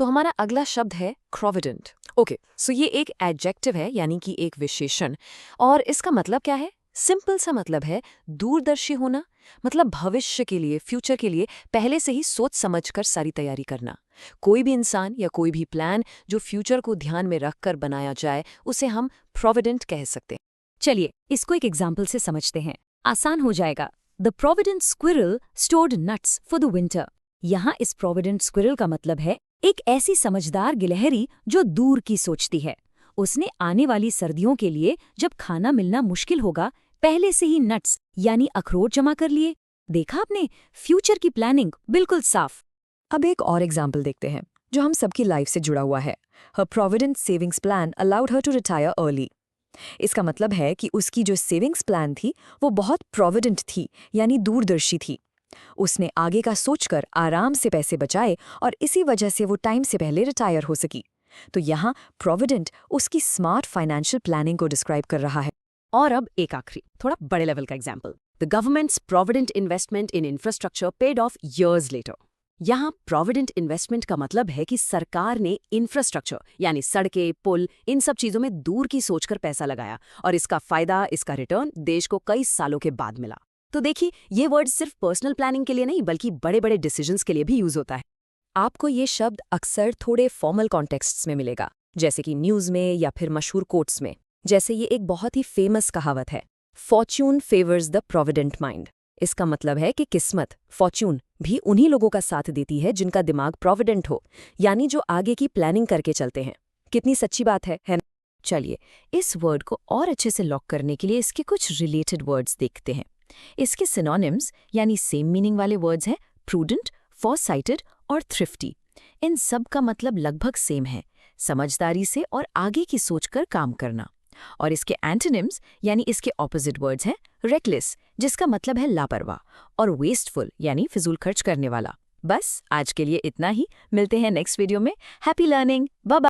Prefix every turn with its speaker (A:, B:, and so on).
A: तो हमारा अगला शब्द है प्रोविडेंट। ओके, सो ये एक एडजेक्टिव है, यानी कि एक विशेषण। और इसका मतलब क्या है? सिंपल सा मतलब है दूरदर्शी होना। मतलब भविष्य के लिए, फ्यूचर के लिए पहले से ही सोच समझकर सारी तैयारी करना। कोई भी इंसान या कोई भी प्लान जो फ्यूचर को ध्यान में रखकर बनाया जाए, उसे हम प्रोविडेंट कह सकते हैं।
B: चलिए इसको एक एग्जाम्पल से समझते हैं, आसान हो जाएगा। The provident squirrel stored nuts for the winter. यहाँ इस प्रोविडेंट स्क्विरल का मतलब है एक ऐसी समझदार गिलहरी जो दूर की सोचती है। उसने आने वाली सर्दियों के लिए जब खाना मिलना मुश्किल होगा, पहले से ही नट्स यानी अखरोट जमा कर लिए। देखा आपने, फ्यूचर की प्लानिंग बिल्कुल साफ।
C: अब एक और एग्जाम्पल देखते हैं जो हम सबकी लाइफ से जुड़ा हुआ है। Her provident savings plan allowed her to retire early. इसका मतलब है कि उसकी जो सेविंग्स प्लान थी वो बहुत प्रोविडेंट थी, यानी दूरदर्शी थी। उसने आगे का सोचकर आराम से पैसे बचाए और इसी वजह से वो टाइम से पहले रिटायर हो सकी। तो यहाँ प्रोविडेंट उसकी स्मार्ट फाइनेंशियल प्लानिंग को डिस्क्राइब कर रहा है।
B: और अब एक आखिरी थोड़ा बड़े लेवल का example, the governments provident investment in infrastructure paid of years later. यहाँ प्रोविडेंट इन्वेस्टमेंट का मतलब है कि सरकार ने इंफ्रास्ट्रक्चर यानी सड़कें, पुल, इन सब चीजों में दूर की सोचकर पैसा लगाया और इसका फायदा, इसका रिटर्न देश को कई सालों के बाद मिला। तो देखिए, ये वर्ड सिर्फ पर्सनल प्लानिंग के लिए नहीं बल्कि बड़े बड़े डिसीजंस के लिए भी यूज होता है।
C: आपको ये शब्द अक्सर थोड़े फॉर्मल कॉन्टेक्स्ट्स में मिलेगा, जैसे कि न्यूज़ में या फिर मशहूर कोट्स में। जैसे ये एक बहुत ही फेमस कहावत है, Fortune favours the provident mind. इसका मतलब है कि किस्मत, फॉर्च्यून भी उन्हीं लोगों का साथ देती है जिनका दिमाग प्रोविडेंट हो, यानी जो आगे की प्लानिंग करके चलते हैं। कितनी सच्ची बात है ना? चलिए इस वर्ड को और अच्छे से लॉक करने के लिए इसके कुछ रिलेटेड वर्ड्स देखते हैं। इसके सिनोनिम्स यानी सेम मीनिंग वाले वर्ड्स हैं प्रूडेंट, फॉरसाइटेड और थ्रिफ्टी। इन सब का मतलब लगभग सेम है, समझदारी से और आगे की सोचकर काम करना। और इसके एंटोनिम्स यानी इसके ऑपोजिट वर्ड्स हैं रेकलेस, जिसका मतलब है लापरवाह, और वेस्टफुल यानी फिजूल खर्च करने वाला। बस आज के लिए इतना ही, मिलते हैं नेक्स्ट वीडियो में। Happy learning, bye bye.